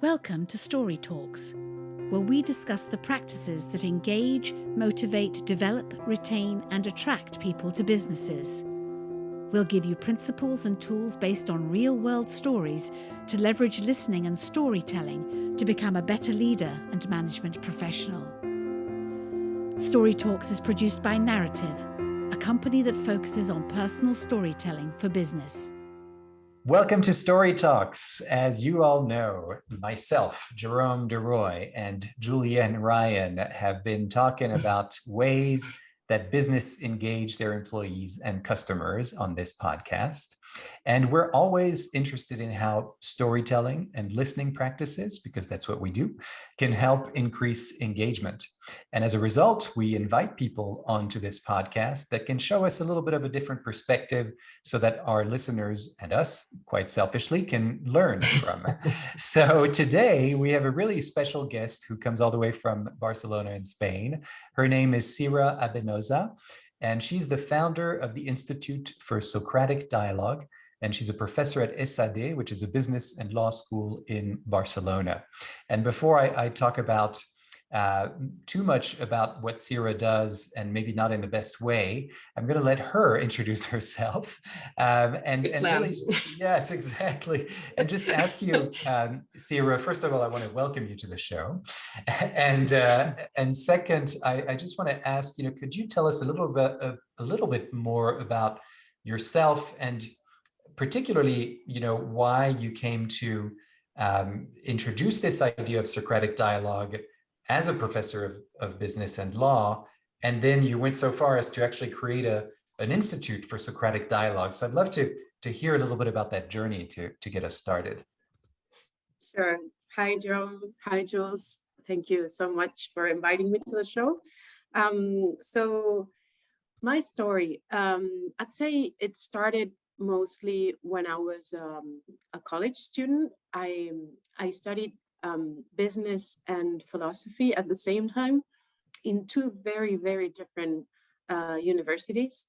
Welcome to Story Talks, where we discuss the practices that engage, motivate, develop, retain, and attract people to businesses. We'll give you principles and tools based on real-world stories to leverage listening and storytelling to become a better leader and management professional. Story Talks is produced by Narativ, a company that focuses on personal storytelling for business. Welcome to Story Talks. As you all know, myself, Jerome and Julienne Ryan have been talking about ways that business engage their employees and customers on this podcast. And we're always interested in how storytelling and listening practices, because that's what we do, can help increase engagement. And as a result, we invite people onto this podcast that can show us a little bit of a different perspective so that our listeners and us, quite selfishly, can learn from. So today we have a really special guest who comes all the way from Barcelona in Spain. Her name is Sira Abenoza, and she's the founder of the Institute for Socratic Dialogue, and she's a professor at ESADE, which is a business and law school in Barcelona. And before I talk about too much about what Sira does, and maybe not in the best way, I'm going to let her introduce herself. And really, yes, exactly. And just ask you, Sira, first of all, I want to welcome you to the show. And second, I just want to ask, could you tell us a little bit more about yourself, and particularly, why you came to introduce this idea of Socratic dialogue as a professor of business and law, and then you went so far as to actually create an institute for Socratic dialogue. So I'd love to hear a little bit about that journey to get us started. Sure. Hi, Jerome. Hi, Jules. Thank you so much for inviting me to the show. So my story, I'd say it started mostly when I was a college student. I studied business and philosophy at the same time in two very, very different universities.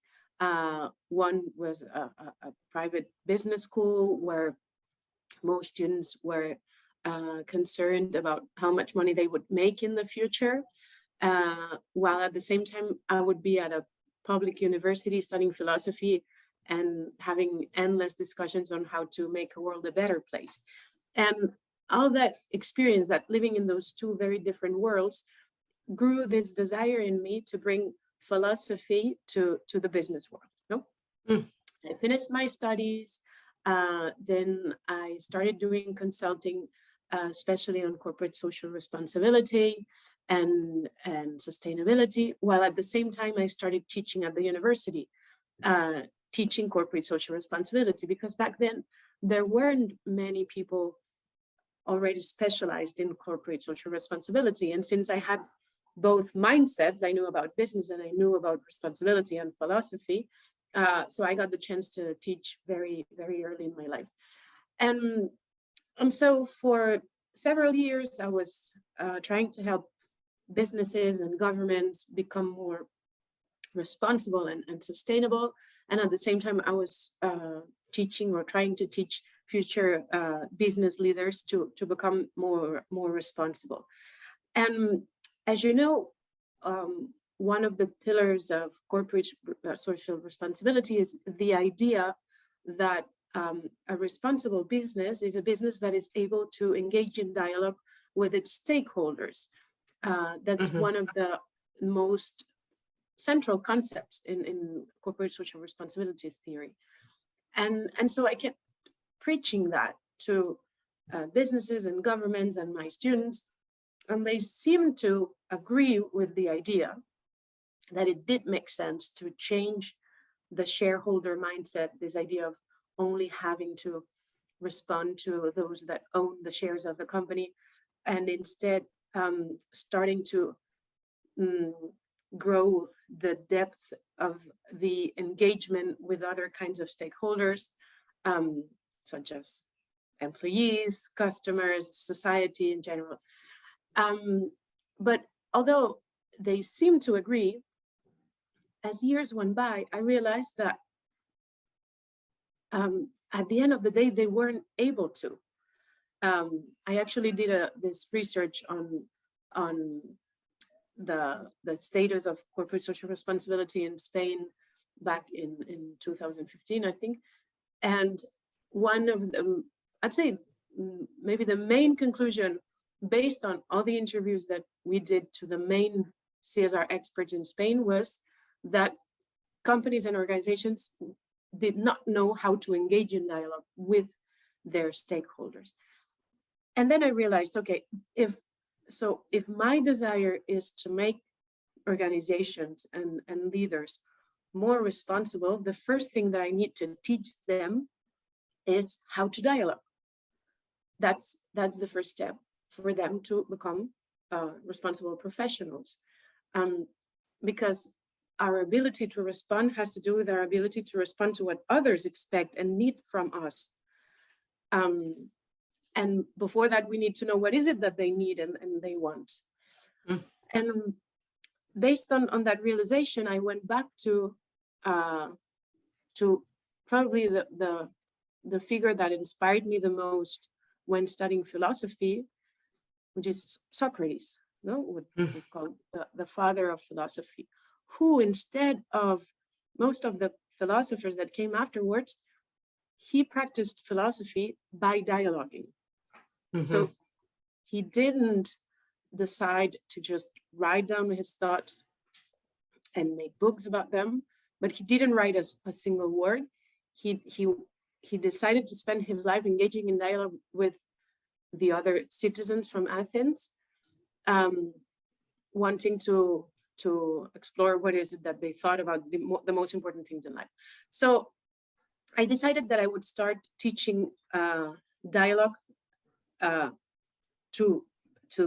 One was a private business school where most students were concerned about how much money they would make in the future, while at the same time I would be at a public university studying philosophy and having endless discussions on how to make a world a better place. And all that experience, that living in those two very different worlds, grew this desire in me to bring philosophy to the business world. I finished my studies, then I started doing consulting, especially on corporate social responsibility and sustainability, while at the same time I started teaching at the university, teaching corporate social responsibility, because back then there weren't many people already specialized in corporate social responsibility. And since I had both mindsets, I knew about business and I knew about responsibility and philosophy, so I got the chance to teach very, very early in my life. And so for several years, I was trying to help businesses and governments become more responsible and sustainable. And at the same time, I was teaching or trying to teach future business leaders to become more responsible. And as you know, one of the pillars of corporate social responsibility is the idea that a responsible business is a business that is able to engage in dialogue with its stakeholders. That's one of the most central concepts in corporate social responsibility theory. And so I kept preaching that to businesses and governments and my students, and they seemed to agree with the idea that it did make sense to change the shareholder mindset, this idea of only having to respond to those that own the shares of the company, and instead starting to grow the depth of the engagement with other kinds of stakeholders, such as employees, customers, society in general. But although they seem to agree, as years went by, I realized that at the end of the day, they weren't able to. I actually did this research on the status of corporate social responsibility in Spain back in 2015, I think. And one of them, I'd say maybe the main conclusion, based on all the interviews that we did to the main CSR experts in Spain, was that companies and organizations did not know how to engage in dialogue with their stakeholders. And then I realized, okay, if my desire is to make organizations and leaders more responsible, the first thing that I need to teach them is how to dialogue. That's the first step for them to become responsible professionals. Because our ability to respond has to do with our ability to respond to what others expect and need from us. And before that, we need to know what is it that they need and they want. And based on that realization, I went back to probably the figure that inspired me the most when studying philosophy, which is Socrates, what we've called the father of philosophy, who, instead of most of the philosophers that came afterwards, he practiced philosophy by dialoguing. So he didn't decide to just write down his thoughts and make books about them, but he didn't write a single word. He decided to spend his life engaging in dialogue with the other citizens from Athens, wanting to explore what is it that they thought about the most important things in life. So I decided that I would start teaching dialogue to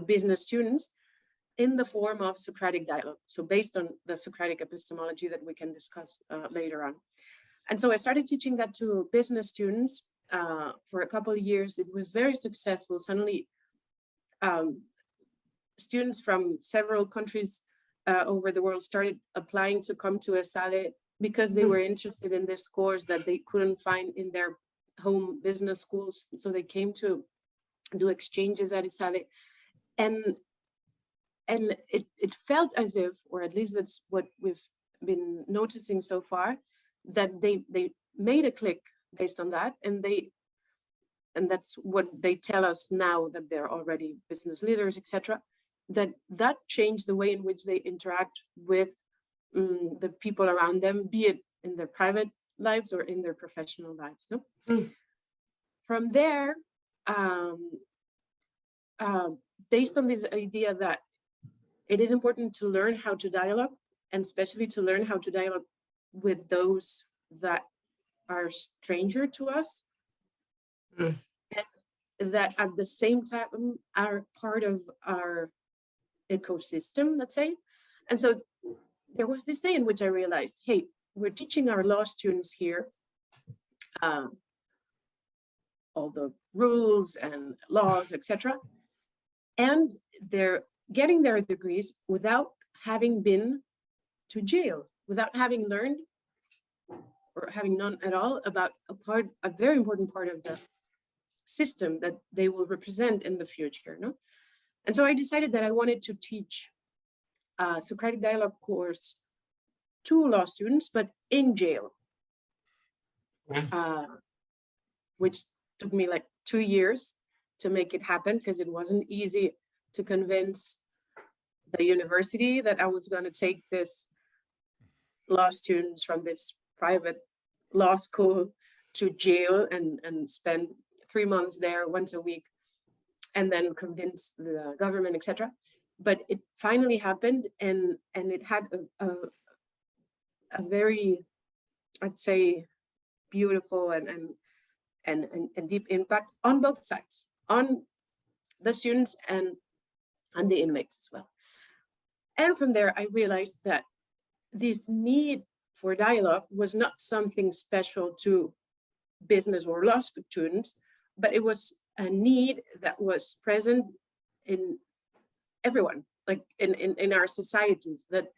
business students in the form of Socratic dialogue. So based on the Socratic epistemology that we can discuss later on. And so I started teaching that to business students for a couple of years. It was very successful. Suddenly, students from several countries over the world started applying to come to ESADE because they were interested in this course that they couldn't find in their home business schools. So they came to do exchanges at ESADE. And it felt as if, or at least that's what we've been noticing so far, that they made a click based on that, and that's what they tell us now, that they're already business leaders, etc. That changed the way in which they interact with the people around them, be it in their private lives or in their professional lives. No? From there, based on this idea that it is important to learn how to dialogue, and especially to learn how to dialogue with those that are stranger to us, and that at the same time are part of our ecosystem, let's say. And so there was this day in which I realized, hey, we're teaching our law students here all the rules and laws, etc. And they're getting their degrees without having been to jail, without having learned or having known at all about a very important part of the system that they will represent in the future. No? And so I decided that I wanted to teach a Socratic Dialogue course to law students, but in jail, which took me like 2 years to make it happen, because it wasn't easy to convince the university that I was going to take this law students from this private law school to jail and spend 3 months there once a week, and then convince the government, etc. But it finally happened, and it had a very, I'd say, beautiful and deep impact on both sides, on the students and on the inmates as well. And from there, I realized that this need for dialogue was not something special to business or law students, but it was a need that was present in everyone, like in our societies, that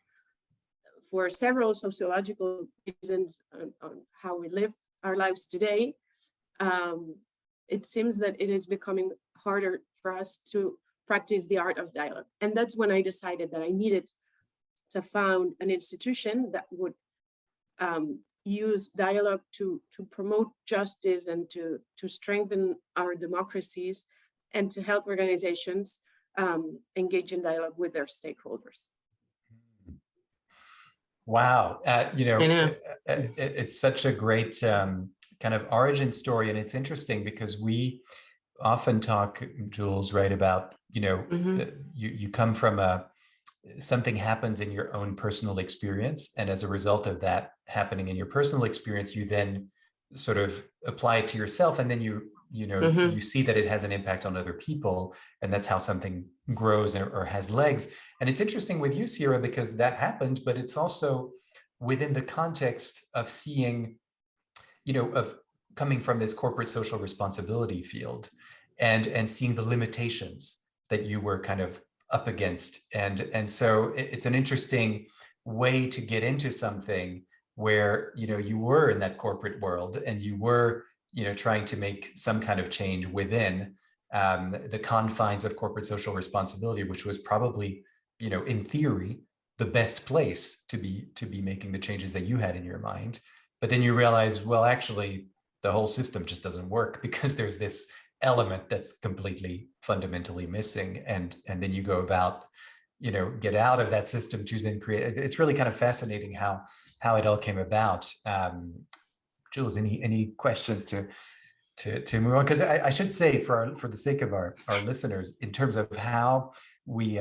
for several sociological reasons on how we live our lives today, it seems that it is becoming harder for us to practice the art of dialogue. And that's when I decided that I needed to found an institution that would use dialogue to promote justice and to strengthen our democracies and to help organizations engage in dialogue with their stakeholders. Wow. I know. It's such a great kind of origin story. And it's interesting because we often talk, Jules, right, about, you come from something happens in your own personal experience. And as a result of that happening in your personal experience, you then sort of apply it to yourself. And then you see that it has an impact on other people. And that's how something grows or has legs. And it's interesting with you, Sira, because that happened, but it's also within the context of seeing, of coming from this corporate social responsibility field and seeing the limitations that you were kind of up against. And so it's an interesting way to get into something where, you were in that corporate world and you were, trying to make some kind of change within the confines of corporate social responsibility, which was probably, in theory, the best place to be making the changes that you had in your mind. But then you realize, well, actually, the whole system just doesn't work because there's this element that's completely fundamentally missing. And then you go about, get out of that system to then create. It's really kind of fascinating how it all came about. Jules, any questions to move on? Because I should say, for the sake of our listeners, in terms of how we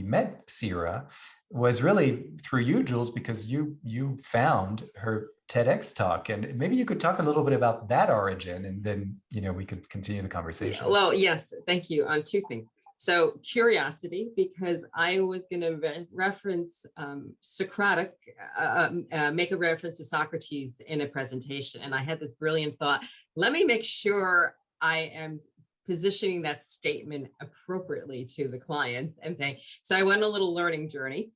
met Sira, was really through you, Jules, because you found her TEDx talk, and maybe you could talk a little bit about that origin, and then we could continue the conversation. Well, yes, thank you. On two things. So curiosity, because I was going to reference Socratic, make a reference to Socrates in a presentation, and I had this brilliant thought: let me make sure I am positioning that statement appropriately to the clients. And so I went on a little learning journey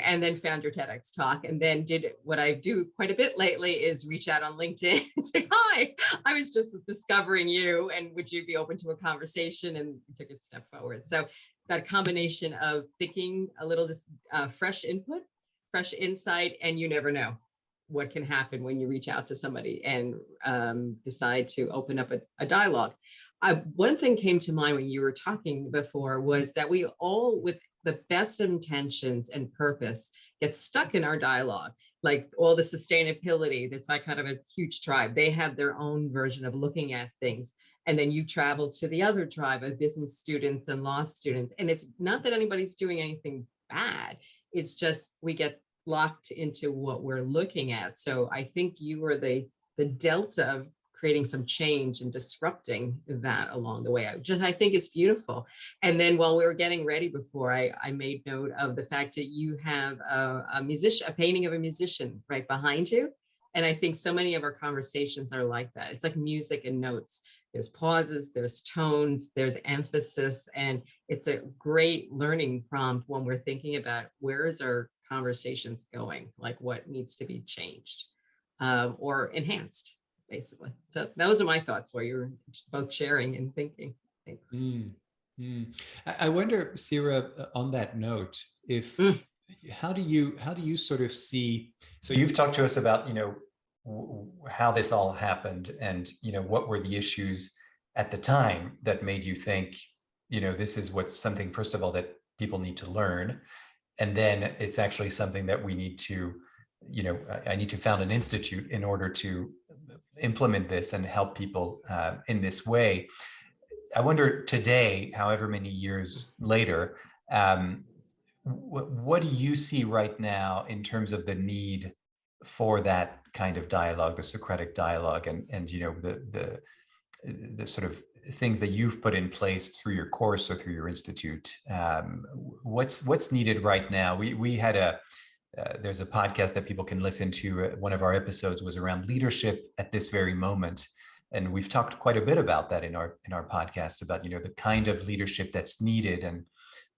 and then found your TEDx talk, and then did what I do quite a bit lately is reach out on LinkedIn and say, hi, I was just discovering you, and would you be open to a conversation? And took it a step forward. So that combination of thinking a little fresh input, fresh insight, and you never know what can happen when you reach out to somebody and decide to open up a dialogue. One thing came to mind when you were talking before was that we all, with the best intentions and purpose, get stuck in our dialogue. Like all the sustainability, that's like kind of a huge tribe. They have their own version of looking at things. And then you travel to the other tribe of business students and law students. And it's not that anybody's doing anything bad. It's just we get locked into what we're looking at. So I think you were the delta of creating some change and disrupting that along the way. I think it's beautiful. And then while we were getting ready before, I made note of the fact that you have a painting of a musician right behind you. And I think so many of our conversations are like that. It's like music and notes. There's pauses, there's tones, there's emphasis, and it's a great learning prompt when we're thinking about where is our conversations going, like what needs to be changed or enhanced, basically. So those are my thoughts while you're both sharing and thinking. Thanks. I wonder, Sira, on that note, if how do you sort of see? So you've talked to us about how this all happened, and what were the issues at the time that made you think this is something, first of all, that people need to learn, and then it's actually something that we need to I need to found an institute in order to implement this and help people in this way. I wonder today, however many years later, what do you see right now in terms of the need for that kind of dialogue, the Socratic dialogue, and the sort of things that you've put in place through your course or through your institute? What's needed right now? We had there's a podcast that people can listen to. One of our episodes was around leadership at this very moment. And we've talked quite a bit about that in our podcast, about, the kind of leadership that's needed and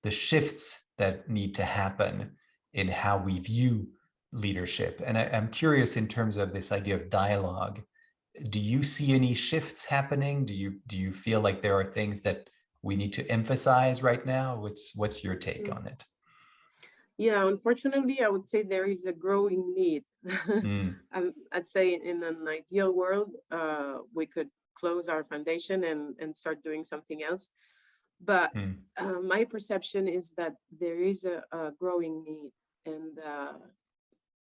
the shifts that need to happen in how we view leadership. And I'm curious in terms of this idea of dialogue, Do you see any shifts happening? Do you feel like there are things that we need to emphasize right now? What's your take on it? Yeah, unfortunately, I would say there is a growing need. Mm, I'd say in an ideal world, we could close our foundation and start doing something else. But mm, my perception is that there is a growing need, and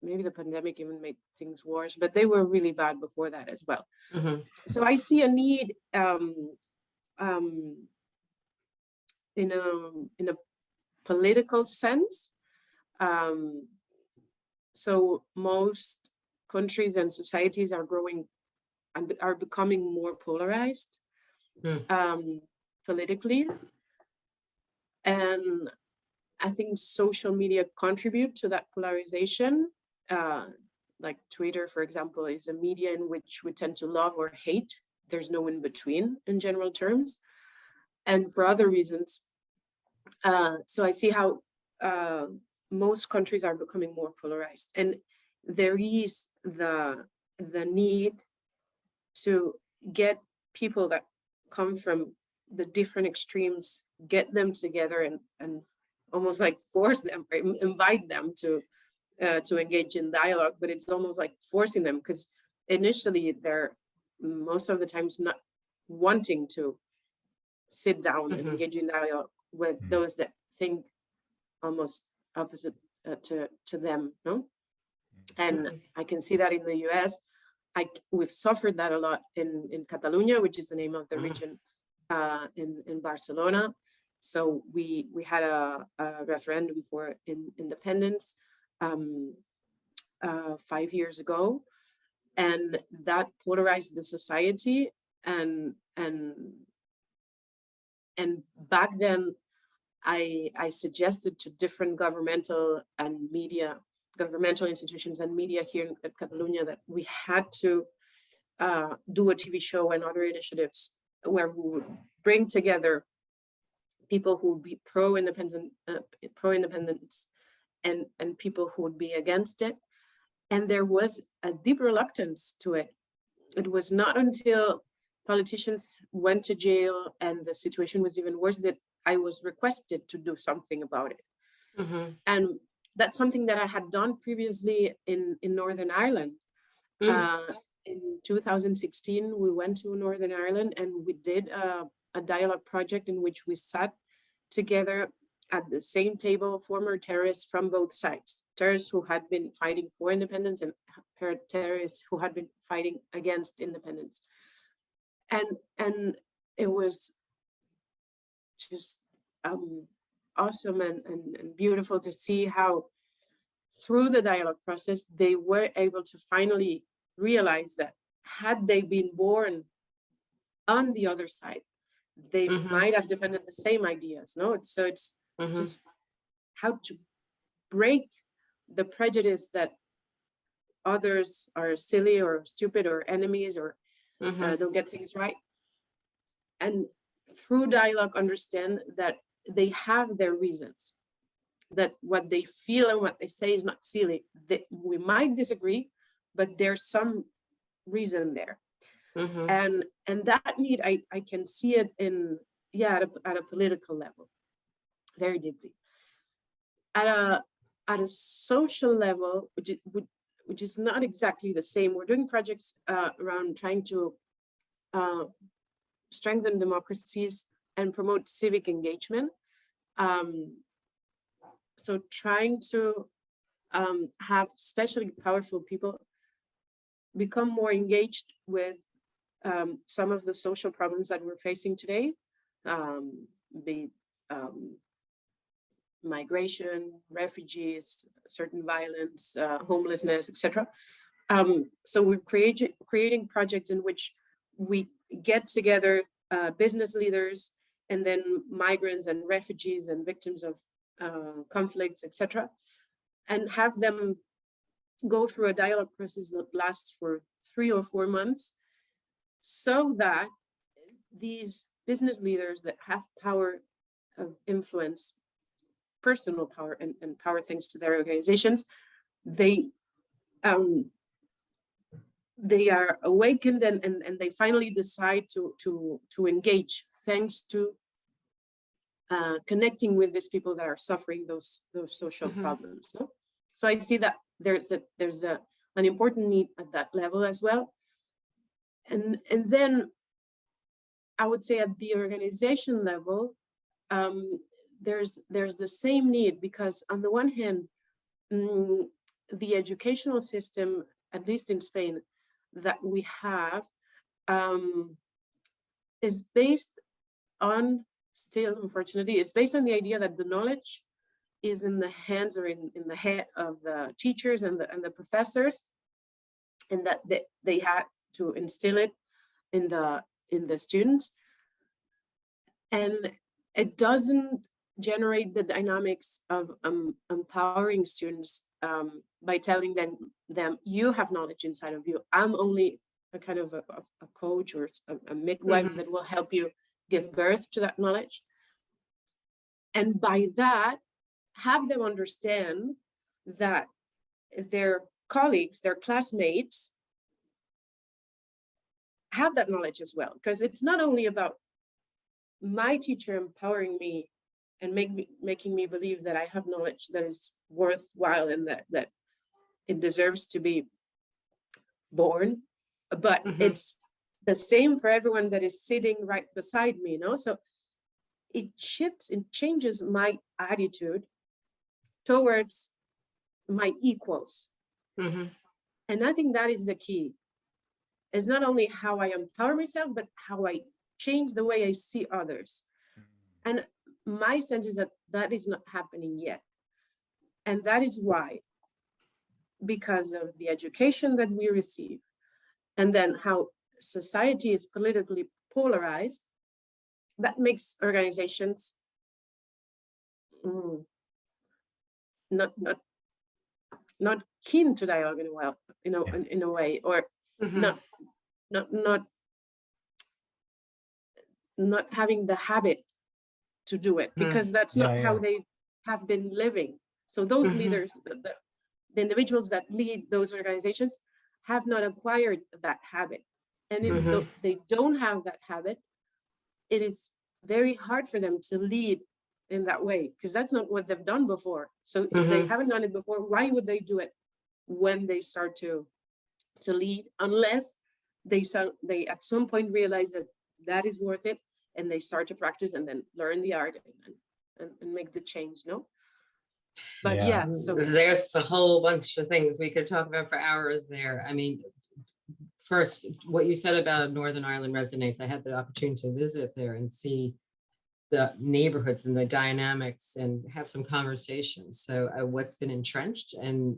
maybe the pandemic even made things worse, but they were really bad before that as well. Mhm. So I see a need in a political sense. So most countries and societies are growing and are becoming more polarized politically. And I think social media contribute to that polarization. Like Twitter, for example, is a media in which we tend to love or hate. There's no in between in general terms. And for other reasons. So I see how most countries are becoming more polarized. And there is the need to get people that come from the different extremes, get them together and almost like force them, invite them to engage in dialogue, but it's almost like forcing them, because initially they're most of the times not wanting to sit down and engage in dialogue with those that think almost opposite to them, no? And I can see that in the US. We've suffered that a lot in Catalonia, which is the name of the region in Barcelona. So we had a referendum for independence 5 years ago, and that polarized the society. And back then, I suggested to different governmental institutions and media here in Catalonia that we had to do a TV show and other initiatives where we would bring together people who would be pro-independence and people who would be against it. And there was a deep reluctance to it. It was not until politicians went to jail and the situation was even worse that I was requested to do something about it. And that's something that I had done previously in Northern Ireland. In 2016, we went to Northern Ireland and we did a dialogue project in which we sat together at the same table, former terrorists from both sides, terrorists who had been fighting for independence and terrorists who had been fighting against independence. And it was just awesome and beautiful to see how through the dialogue process, they were able to finally realize that had they been born on the other side, they might have defended the same ideas. No, so it's just how to break the prejudice that others are silly or stupid or enemies or don't get things right. And through dialogue, understand that they have their reasons, that what they feel and what they say is not silly. That we might disagree, but there's some reason there. And that need, I can see it in, at a political level, very deeply. At a social level, which is not exactly the same. We're doing projects around trying to strengthen democracies and promote civic engagement. So trying to have especially powerful people become more engaged with some of the social problems that we're facing today, be migration, refugees, certain violence, homelessness, etc. So we're creating projects in which we get together business leaders and then migrants and refugees and victims of conflicts, etc., and have them go through a dialogue process that lasts for 3 or 4 months, so that these business leaders that have power of influence, personal power and power thanks to their organizations, they they are awakened and they finally decide to engage, thanks to connecting with these people that are suffering those social problems. No? So I see that there's an important need at that level as well. And then I would say at the organization level, there's the same need, because on the one hand, the educational system, at least in Spain, that we have is based on, still unfortunately, is based on the idea that the knowledge is in the hands or in the head of the teachers and the professors, and that they had to instill it in the students, and it doesn't generate the dynamics of empowering students by telling them you have knowledge inside of you. I'm only a kind of a coach or a midwife that will help you give birth to that knowledge, and by that have them understand that their colleagues, their classmates, have that knowledge as well, because it's not only about my teacher empowering me and making me believe that I have knowledge that is worthwhile and that it deserves to be born, but it's the same for everyone that is sitting right beside me, you know? So it shifts, it changes my attitude towards my equals. And I think that is the key. It's not only how I empower myself, but how I change the way I see others. And my sense is that that is not happening yet. And that is why, because of the education that we receive, and then how society is politically polarized, that makes organizations not keen to dialogue in a way, or not having the habit to do it, because that's not how they have been living. So those leaders, the individuals that lead those organizations, have not acquired that habit. And if they don't have that habit, it is very hard for them to lead in that way, because that's not what they've done before. So if they haven't done it before, why would they do it when they start to lead, unless they at some point realize that that is worth it, and they start to practice and then learn the art and make the change, no? But so there's a whole bunch of things we could talk about for hours there. I mean, first, what you said about Northern Ireland resonates. I had the opportunity to visit there and see the neighborhoods and the dynamics and have some conversations. So what's been entrenched and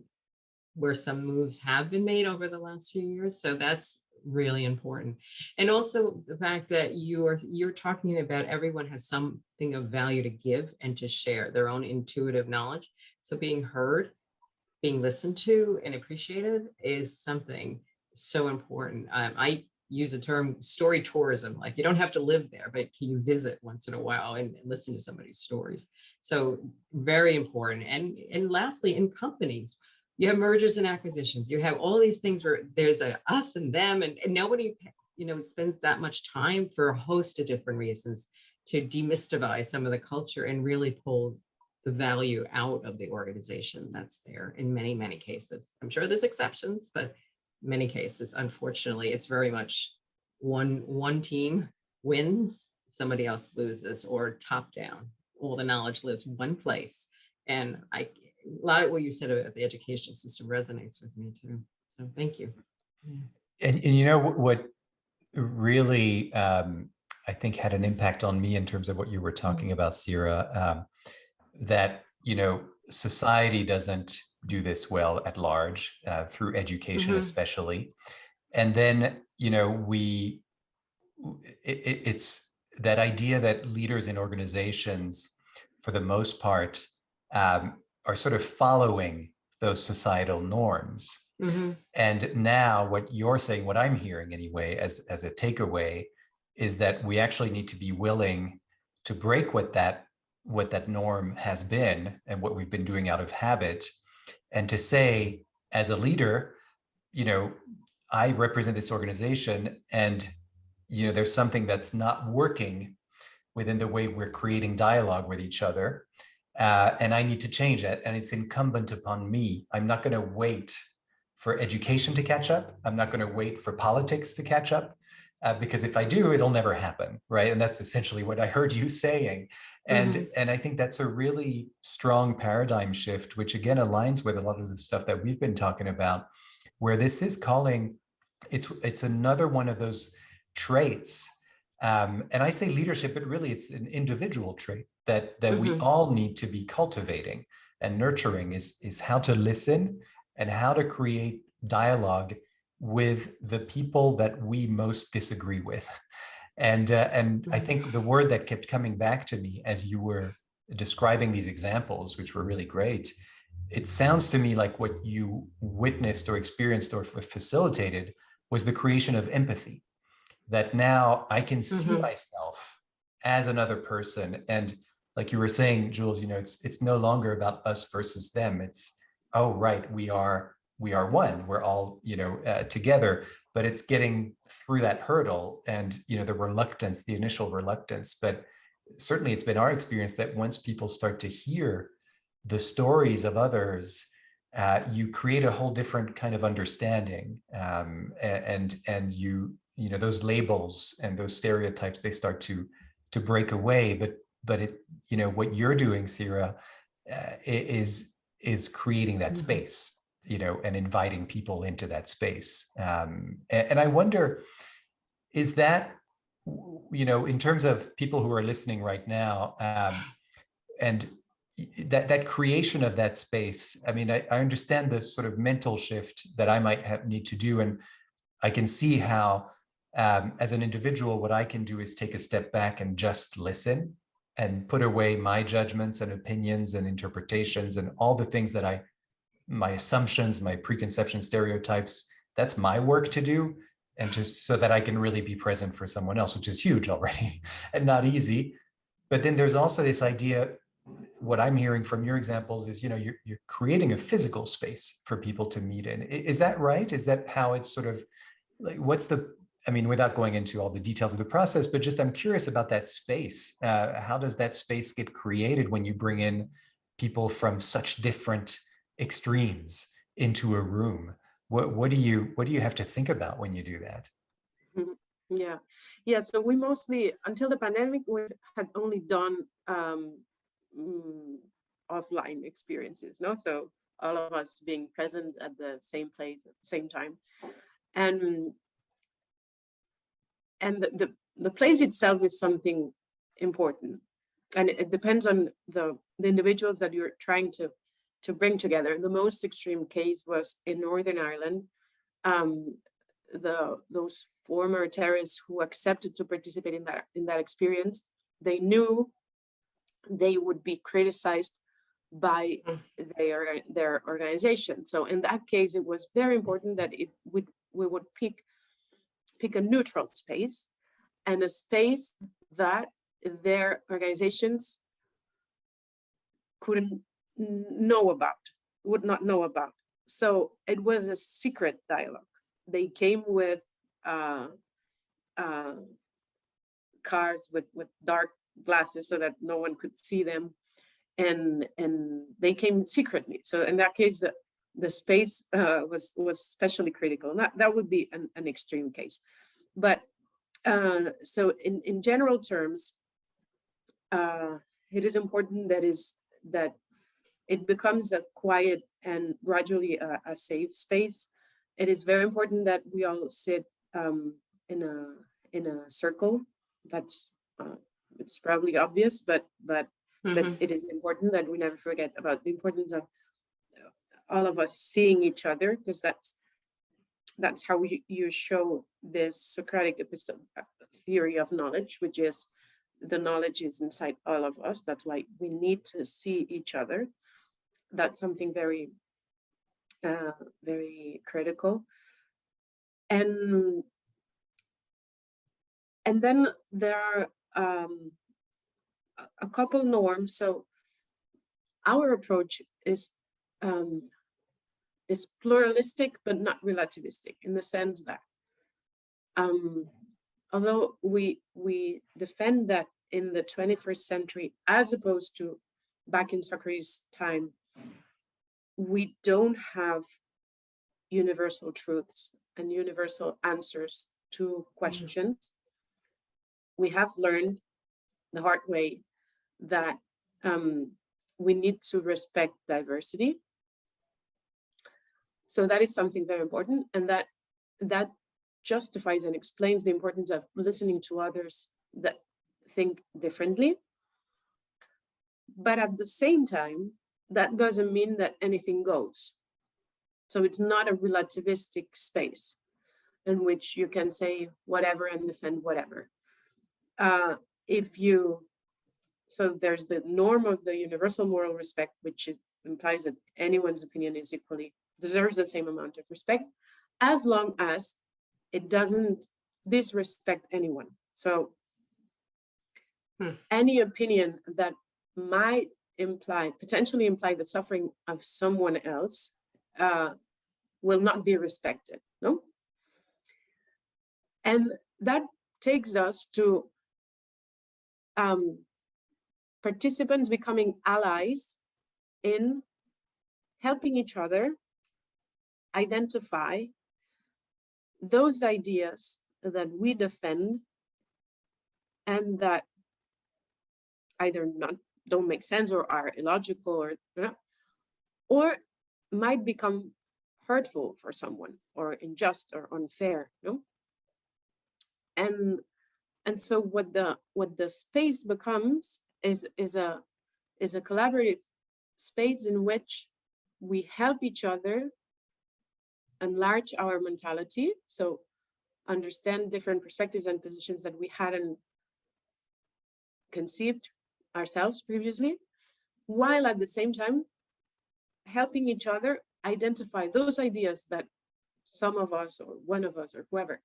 where some moves have been made over the last few years. So that's really important. And also the fact that you're talking about everyone has something of value to give and to share their own intuitive knowledge. So being heard, being listened to and appreciated is something so important. I use the term story tourism, like you don't have to live there, but can you visit once in a while and listen to somebody's stories? So very important. And lastly, in companies, you have mergers and acquisitions. You have all these things where there's a us and them, and nobody, spends that much time for a host of different reasons to demystify some of the culture and really pull the value out of the organization that's there in many, many cases. I'm sure there's exceptions, but many cases, unfortunately, it's very much one team wins, somebody else loses, or top down. All the knowledge lives one place. And a lot of what you said about the educational system resonates with me too. So thank you. And you know what really I think had an impact on me in terms of what you were talking about, Sira, that society doesn't do this well at large through education, especially, and then it's that idea that leaders in organizations, for the most part, are sort of following those societal norms. And now what you're saying, what I'm hearing anyway, as a takeaway, is that we actually need to be willing to break what that norm has been and what we've been doing out of habit, and to say, as a leader, I represent this organization, and there's something that's not working within the way we're creating dialogue with each other, and I need to change it. And it's incumbent upon me. I'm not going to wait for education to catch up. I'm not going to wait for politics to catch up, because if I do, it'll never happen, right? And that's essentially what I heard you saying. And I think that's a really strong paradigm shift, which again aligns with a lot of the stuff that we've been talking about, where this is calling, it's another one of those traits. And I say leadership, but really it's an individual trait that we all need to be cultivating and nurturing, is how to listen and how to create dialogue with the people that we most disagree with. And I think the word that kept coming back to me as you were describing these examples, which were really great, it sounds to me like what you witnessed or experienced or facilitated was the creation of empathy, that now I can see myself as another person. And like you were saying, Jules, it's no longer about us versus them. It's, oh, right, we are one, we're all, together, but it's getting through that hurdle and, the initial reluctance. But certainly it's been our experience that once people start to hear the stories of others, you create a whole different kind of understanding, and those labels and those stereotypes, they start to break away. But it, what you're doing, Sira, is creating that space, and inviting people into that space. And I wonder, is that, in terms of people who are listening right now, and that creation of that space, I mean, I understand the sort of mental shift that I might need to do. And I can see how, as an individual, what I can do is take a step back and just listen and put away my judgments and opinions and interpretations and all the things that my assumptions, my preconception stereotypes, that's my work to do. And just so that I can really be present for someone else, which is huge already and not easy. But then there's also this idea, what I'm hearing from your examples is, you're creating a physical space for people to meet in. Is that right? Is that how it's sort of like, without going into all the details of the process, but just I'm curious about that space. How does that space get created when you bring in people from such different extremes into a room? What do you have to think about when you do that? Yeah. So we mostly, until the pandemic, we had only done offline experiences, no? So all of us being present at the same place at the same time, and the place itself is something important, and it depends on the individuals that you're trying to bring together. The most extreme case was in Northern Ireland. Those former terrorists who accepted to participate in that experience, they knew they would be criticized by their organization. So in that case, it was very important that we would pick a neutral space, and a space that their organizations would not know about. So it was a secret dialogue. They came with cars with dark glasses so that no one could see them, and they came secretly. So in that case, the space was especially critical. And that would be an extreme case. But so in general terms, it is important that it becomes a quiet and gradually a safe space. It is very important that we all sit in a circle. That's it's probably obvious, but it is important that we never forget about the importance of all of us seeing each other, because that's how you show this Socratic theory of knowledge, which is the knowledge is inside all of us. That's why we need to see each other. That's something very, very critical. And then there are a couple norms. So our approach is is pluralistic but not relativistic, in the sense that although we defend that in the 21st century, as opposed to back in Socrates' time, we don't have universal truths and universal answers to questions. We have learned the hard way that we need to respect diversity. So that is something very important, and that justifies and explains the importance of listening to others that think differently. But at the same time, that doesn't mean that anything goes. So it's not a relativistic space in which you can say whatever and defend whatever. So there's the norm of the universal moral respect, which implies that anyone's opinion is equally deserves the same amount of respect, as long as it doesn't disrespect anyone. So any opinion that might potentially imply the suffering of someone else will not be respected, no? And that takes us to participants becoming allies in helping each other identify those ideas that we defend and that either don't make sense or are illogical or might become hurtful for someone or unjust or unfair, no? And so what the space becomes is a collaborative space in which we help each other enlarge our mentality, so understand different perspectives and positions that we hadn't conceived ourselves previously, while at the same time helping each other identify those ideas that some of us or one of us or whoever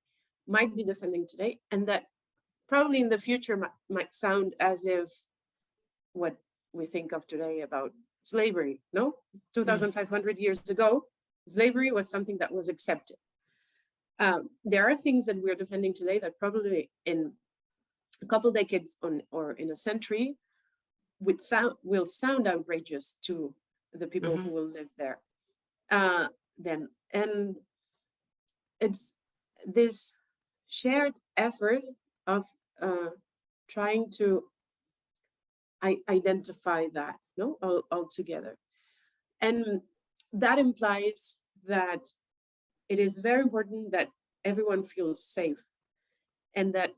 might be defending today, and that probably in the future might sound as if what we think of today about slavery, no? 2,500 years ago, slavery was something that was accepted. There are things that we're defending today that probably in a couple decades or in a century will sound outrageous to the people who will live there then. And it's this shared effort of trying to identify that, no, all together. And that implies that it is very important that everyone feels safe, and that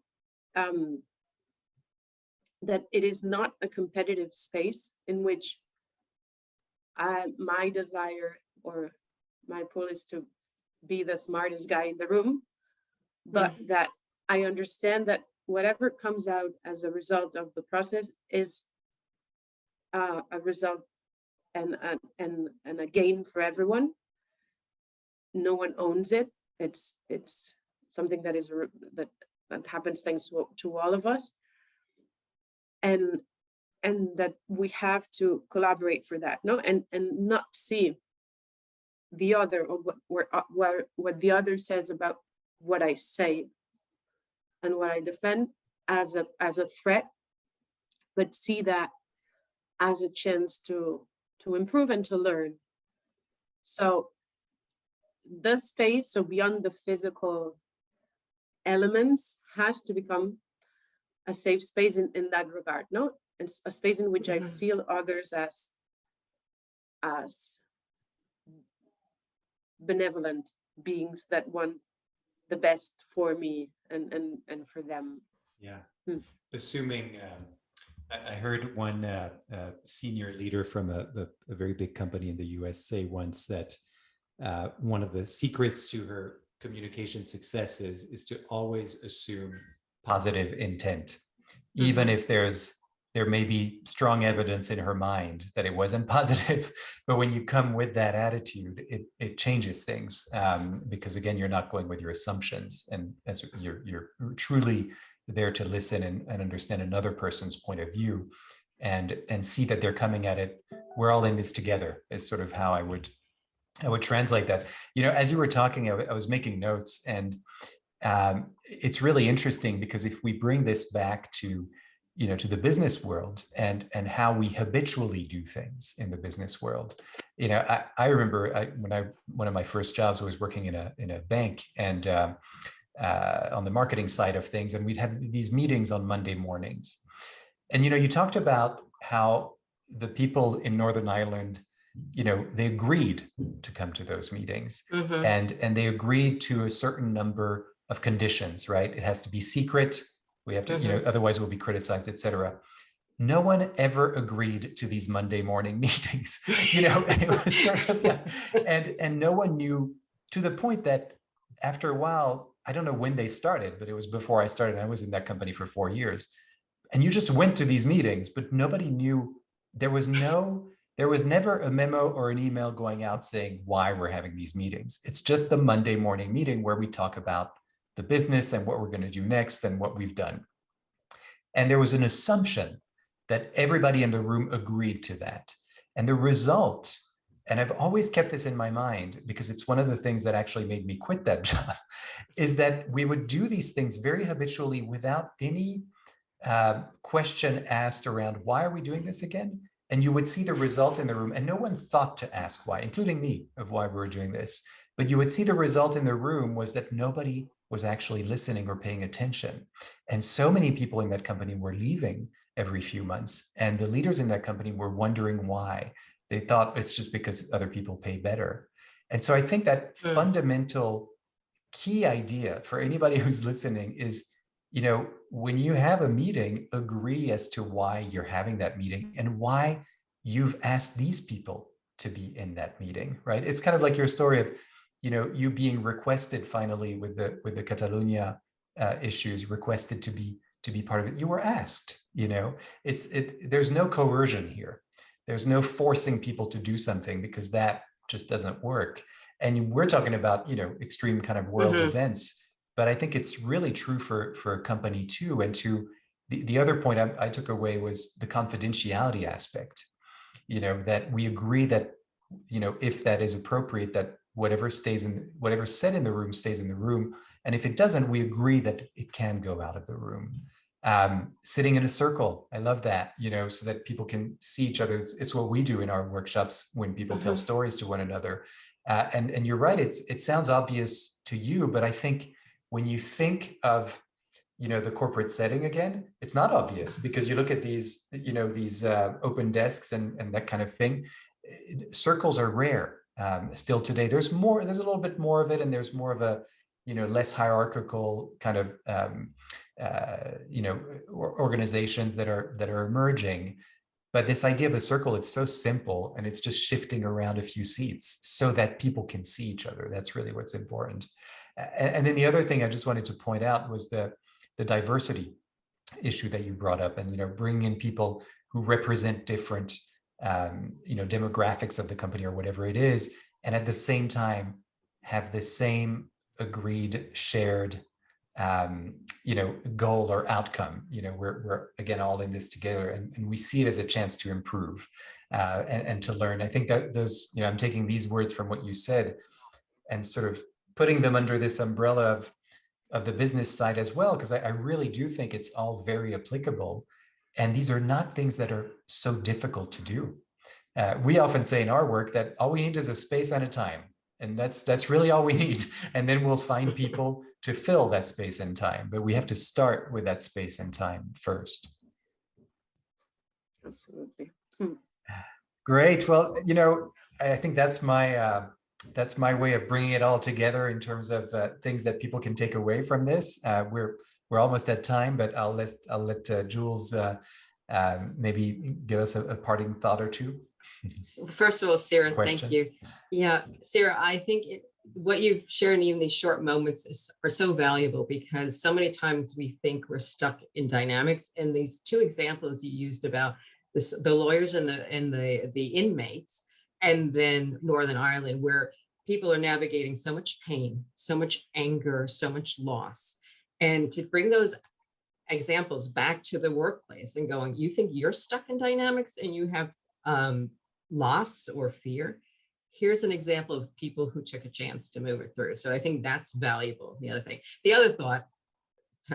that it is not a competitive space in which my desire or my pull is to be the smartest guy in the room, but that I understand that whatever comes out as a result of the process is a result and a gain for everyone. No one owns it. It's something that is that happens thanks to all of us, and that we have to collaborate for that, no, and not see the other or what the other says about what I say and what I defend as a threat, but see that as a chance to improve and to learn. So the space, so beyond the physical elements, has to become a safe space in that regard, no? It's a space in which I feel others as benevolent beings that want the best for me and for them. Yeah. Assuming, I heard one senior leader from a very big company in the US say once that one of the secrets to her communication success is to always assume positive intent, even if there may be strong evidence in her mind that it wasn't positive. But when you come with that attitude, it changes things, because again, you're not going with your assumptions, and as you're truly there to listen and understand another person's point of view, and see that they're coming at it. We're all in this together is sort of how I would I would translate that. As you were talking, I was making notes, and it's really interesting because if we bring this back to, to the business world and how we habitually do things in the business world, I remember one of my first jobs was working in a bank, and on the marketing side of things, and we'd have these meetings on Monday mornings, and you talked about how the people in Northern Ireland, they agreed to come to those meetings, and they agreed to a certain number of conditions, right? It has to be secret. We have to, otherwise we'll be criticized, etc. No one ever agreed to these Monday morning meetings. It was sort of, and no one knew, to the point that after a while, I don't know when they started, but it was before I started. I was in that company for 4 years, and you just went to these meetings, but nobody knew. There was never a memo or an email going out saying why we're having these meetings. It's just the Monday morning meeting where we talk about the business and what we're going to do next and what we've done. And there was an assumption that everybody in the room agreed to that. And the result, and I've always kept this in my mind because it's one of the things that actually made me quit that job, is that we would do these things very habitually without any question asked around, why are we doing this again? And you would see the result in the room, and no one thought to ask why, including me, of why we were doing this. But you would see the result in the room was that nobody was actually listening or paying attention. And so many people in that company were leaving every few months. And the leaders in that company were wondering why. They thought it's just because other people pay better. And so I think that fundamental key idea for anybody who's listening is, when you have a meeting, agree as to why you're having that meeting and why you've asked these people to be in that meeting, right? It's kind of like your story of, you being requested finally with the Catalonia issues, requested to be part of it. You were asked, there's no coercion here. There's no forcing people to do something, because that just doesn't work. And we're talking about, extreme kind of world events, but I think it's really true for a company too. And the other point I took away was the confidentiality aspect, that we agree that, if that is appropriate, that whatever's said in the room stays in the room. And if it doesn't, we agree that it can go out of the room. Sitting in a circle, I love that, so that people can see each other. It's what we do in our workshops when people tell stories to one another. And you're right, it sounds obvious to you, but I think when you think of, the corporate setting again, it's not obvious, because you look at these, these open desks and that kind of thing. Circles are rare still today. There's a little bit more of it, and there's more of a, less hierarchical kind of, organizations that are emerging. But this idea of the circle, it's so simple, and it's just shifting around a few seats so that people can see each other. That's really what's important. And then the other thing I just wanted to point out was the diversity issue that you brought up, and bringing in people who represent different demographics of the company or whatever it is, and at the same time have the same agreed shared goal or outcome. We're again all in this together, and we see it as a chance to improve and to learn. I think that those, I'm taking these words from what you said and sort of putting them under this umbrella of the business side as well, because I really do think it's all very applicable. And these are not things that are so difficult to do. We often say in our work that all we need is a space and a time. And that's really all we need. And then we'll find people to fill that space and time. But we have to start with that space and time first. Absolutely. Great. Well, I think that's my way of bringing it all together in terms of things that people can take away from this. We're almost at time, but I'll let Jules maybe give us a parting thought or two. First of all, Sira, thank you. Yeah, Sira, I think what you've shared in even these short moments are so valuable, because so many times we think we're stuck in dynamics. And these two examples you used about the lawyers and the inmates, and then Northern Ireland, where people are navigating so much pain, so much anger, so much loss. And to bring those examples back to the workplace and going, you think you're stuck in dynamics and you have loss or fear? here's an example of people who took a chance to move it through. So I think that's valuable. The other thing, the other thought,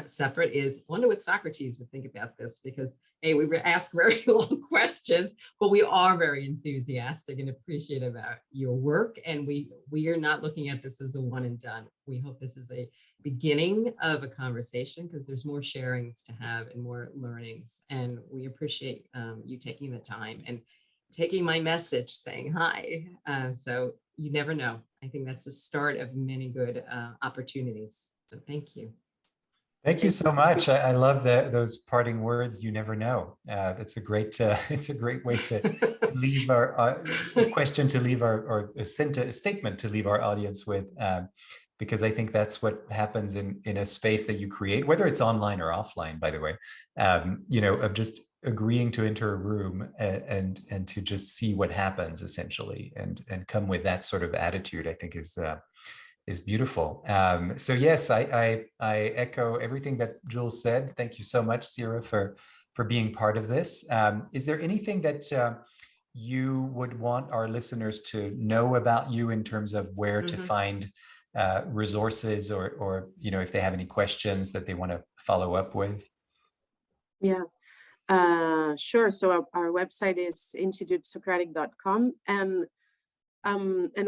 separate, is I wonder what Socrates would think about this, because we ask very long questions, but we are very enthusiastic and appreciative about your work. And we are not looking at this as a one and done. We hope this is a beginning of a conversation, because there's more sharings to have and more learnings. And we appreciate you taking the time and taking my message, saying hi. So you never know. I think that's the start of many good opportunities. So thank you. Thank you so much. I love those parting words. You never know. That's a great. It's a great way to leave our question to leave or a statement to leave our audience with, because I think that's what happens in a space that you create, whether it's online or offline. By the way, of just agreeing to enter a room and to just see what happens, essentially, and come with that sort of attitude, I think is beautiful. So yes, I echo everything that Jules said. Thank you so much, Sira, for being part of this. Is there anything that you would want our listeners to know about you in terms of where to find resources, or if they have any questions that they want to follow up with? Yeah, sure. So our website is institutesocratic.com, and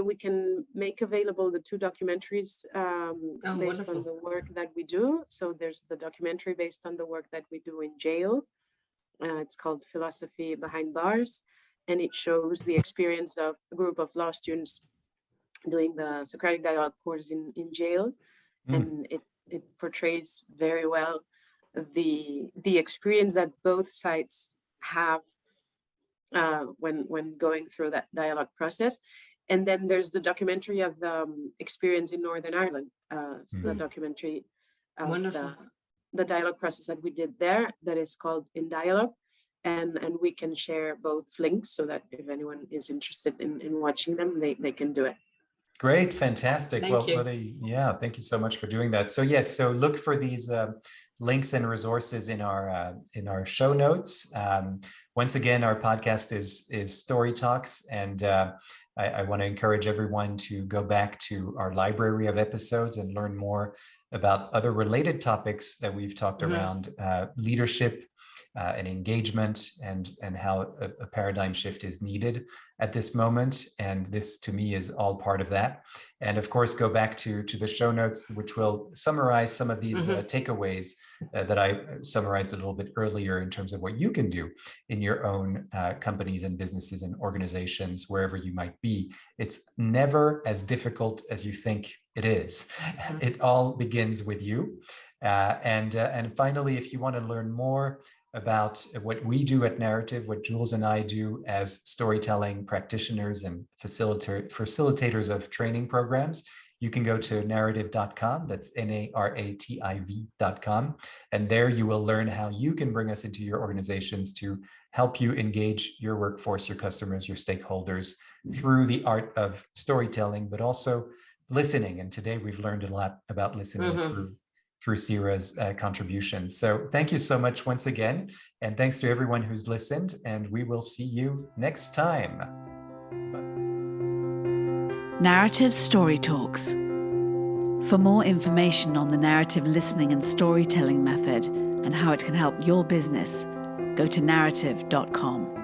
we can make available the 2 documentaries based on the work that we do. So there's the documentary based on the work that we do in jail. It's called Philosophy Behind Bars, and it shows the experience of a group of law students doing the Socratic Dialogue course in jail. And it portrays very well the experience that both sides have when going through that dialogue process. And then there's the documentary of the experience in Northern Ireland, the documentary of the dialogue process that we did there, that is called In Dialogue. And we can share both links so that if anyone is interested in watching them, they can do it. Great, fantastic. Thank you. Thank you so much for doing that. So yes, so look for these links and resources in our show notes. Once again, our podcast is Story Talks, and I want to encourage everyone to go back to our library of episodes and learn more about other related topics that we've talked around leadership and engagement, and how a paradigm shift is needed at this moment. And this, to me, is all part of that. And of course, go back to the show notes, which will summarize some of these takeaways that I summarized a little bit earlier in terms of what you can do in your own companies and businesses and organizations, wherever you might be. It's never as difficult as you think it is. It all begins with you. And finally, if you want to learn more about what we do at Narativ, what Jules and I do as storytelling practitioners and facilitators of training programs, you can go to narativ.com. That's NARATIV.com. And there you will learn how you can bring us into your organizations to help you engage your workforce, your customers, your stakeholders through the art of storytelling, but also listening. And today we've learned a lot about listening through Sira's contributions. So thank you so much once again. And thanks to everyone who's listened. And we will see you next time. Narativ Story Talks. For more information on the narrative listening and storytelling method and how it can help your business, go to narativ.com.